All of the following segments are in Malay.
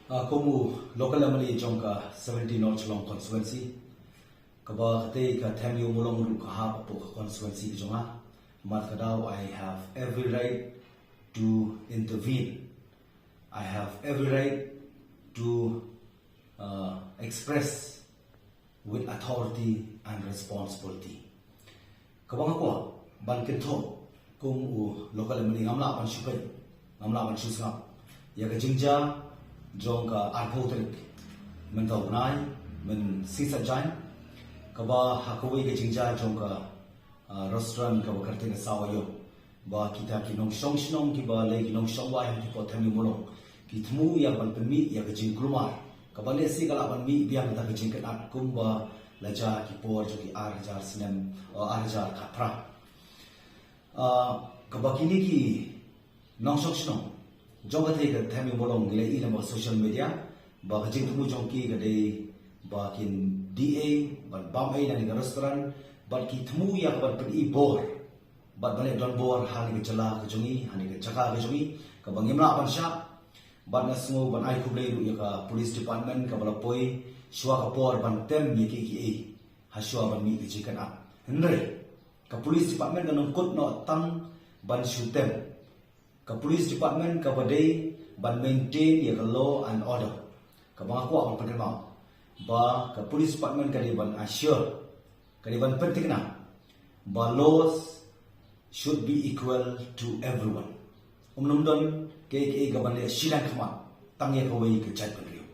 Komu local amali jongka 17 North Long constituency kaba kate ka thamu mulong ru ka ha po constituency ki jonga mat kadao I have every right to intervene. I have every right to express with authority and responsibility. Kabang ako ban kento kung local amali ngamla ban shupai ngamla ban shusngap ya ka jingja jongka arpotrik mentau nai men sisa jain kaba hakawai ke jingja jongka restaurant kaba karte ke sawayo ba kita kinong shong ki ba le kinong shongwa yang ki pothami molong ki thmu ya ban pemi ya ke jing klumar kaba le si kala ban mi biang ta ke jing ke at kumba laja ki por jo ki arjar sinem arjar khapra kaba kini ki nong shong jongka thei ka thami molong le ila mo social media ba jing thmu jongki ka de ba kin DA ba bam ai nang restaurant ba ki thmu ya ba pi bor ba bale don bor hali ke chala ke jongi hani ke chaka ke jongi ka bangimla ban sha ba na smo ban ai khuble ru ya ka police department ka bala poi shwa ka por ban tem ye ki e ha shwa ban mi ke chikan a henre ka police department na kut no tang ban shutem ka police department ka badai ban maintain ya law and order ka bang ko ang pagkama ba ka police department ka ban assure ka ban penting na ba laws should be equal to everyone umnumdon ke ka ban le silang khama tangye ko wei ka chat pagriyo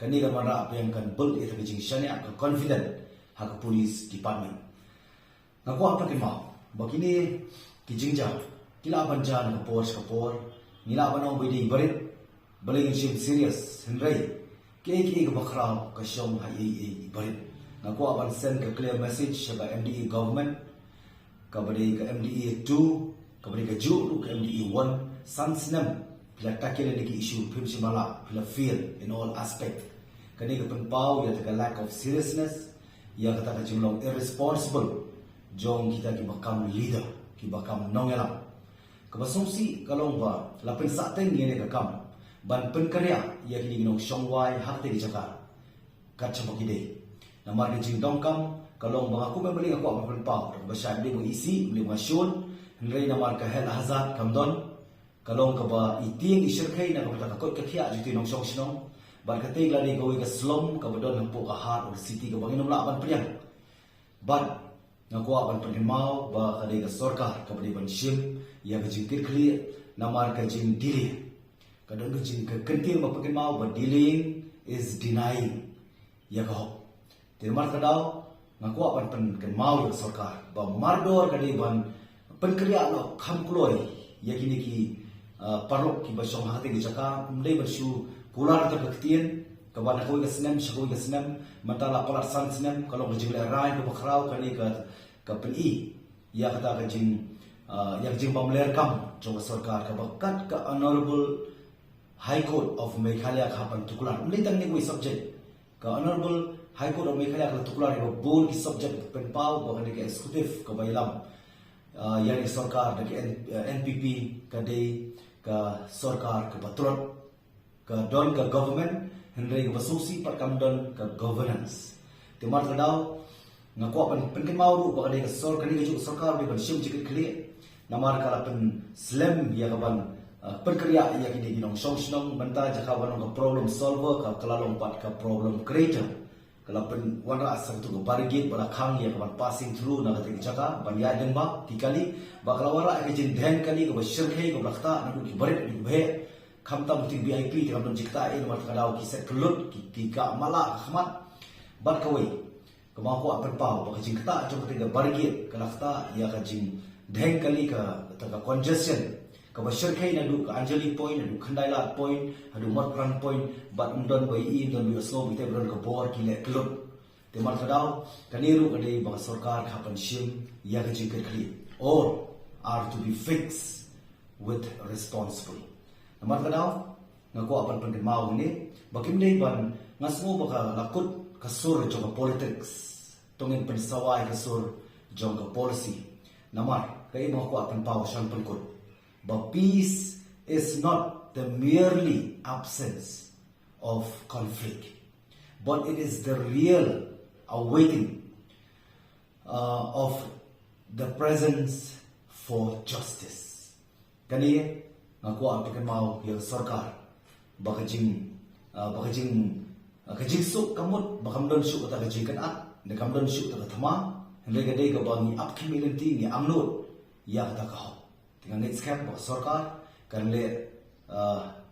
kani ka mara apeng kan build it ka jing shania ka confident ha ka police department na ko ang pagkama ba kini ki jingja kila banjan ka por nila banong bidi barit baling shim serious henry ke ka bakhra ka shom ha barit na ko ban send ka clear message sa MDE government ka bari ka MDE 2 ka bari ka ju ka MDE 1 sansnam pila takile ni ki issue phim simala pila feel in all aspect kani ka penpau ya ka lack of seriousness ya ka ta jumlong irresponsible jong kita ki bakam leader ki bakam nongela kabasongsi kalong ba lapin sa atin ngene ka kam ban penkarya ya kini ginong shongwai hakte di jaka kat chapokide namar ni jing dongkam kalong ba aku membeli aku apa penpau ba sha beli mo isi beli mo shun henry namar ka hel hazat kamdon kalong ka ba iting isirkai na ka takot ka khia jiti nong shong shnong ban ka tegla ni gawi ka slum ka bodon hampo ka har or city ka banginom la ban priang ban ngakwa ban penmau ba kadai ka sorkar ka bari ban shim ya ka jing kirkli namar ka jing delay kadang ka jing ka kentil ba penmau ba delaying is denying ya ka hop termar kadau ngakwa ban penmau ya sorkar ba mardor kadai ban penkriya lo khamkloi ya kini ki parok ki ba shong hate ki jaka mdei ba shu kular ta kaktien ka ban ko ga snem shko ga snem matala palar san snem kalau ka jing le rai ko bakhrau kani ka peni ya kata ka jing ya jing bamler kam jong sarkar ka bakat ka honorable high court of Meghalaya ka pan tukular mli tang ni ko subject ka honorable high court of Meghalaya ka tukular ko bol ki subject pen pau ba ka executive ka bailam ya ni sarkar da NPP ka de ka sarkar ka patrot ka don ka government henry ka basusi par kam don ka governance timar kadau ngako pen mau ru ba ka sor kani ka sarkar be ban shim jikit kli namar kala pen slam ya kaban perkriya ya kini ginong song banta jaka wanong ka problem solver ka kalalong pat ka problem creator kala pen wana asam tu bargit bala khang ya kaban passing through na ka jaka ban ya deng ba tikali ba kala wara ka jin dhen kali ka shirkhei ka lakta na ki barit ki bhe khamta muti VIP ti kam jikta e namar kadau ki set kelut ki tika mala khmat bat kawai kama ko apen pau ba ka jing kata jong ka bargit ka lakta ya ka jing dheng kali ka congestion ka bashirkai na du ka Anjali point na du Khandaila point adu Matpran point bat undon bai i don bi slow bite bron ka bor ki le klot te mar kadau kaniru ka dei ba sarkar ka pan shim ya ka jikir khli or are to be fixed with responsible mar kadau ngako apan pan mau ni bakim dei ban ngasmo ba ka lakut kasur jong politics tongin pensawai kasur jong ka policy namar kay mo ko apan pau siyang pangkot but peace is not the merely absence of conflict, but it is the real awakening of the presence for justice. Kani ngaku apikan mau yang sarkar bakajing kajing suk kamut bakamdon suk kata kajing kan at nekamdon suk kata thama hendai gadai ka bangi apkim ilanti ni amnot ya kata kau dengan net scam ba sarkar kan le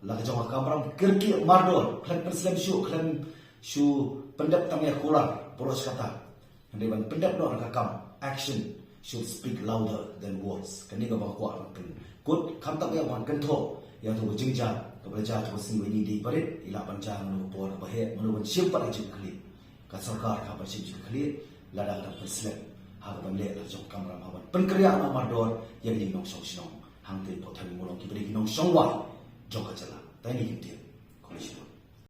lakajong kamram kirki mardol klan perslam shu pendap tamya kular boros kata hendai ban pendap do rakam action should speak louder than words. Kani ka bakwa pen good kam tak ya wan kan tho ya tu jingja ka belajar tu sing ni di parit ila panjang nu por ba he nu ban sim pa ji khali ka sarkar ka ba sim ji khali lada da perslam ha ban le la jong kamra ma ban pen kriya ma mardor ya ni nong song sinong hang te po thang mo long ki bri nong song wa jong ka chala tai ni ki te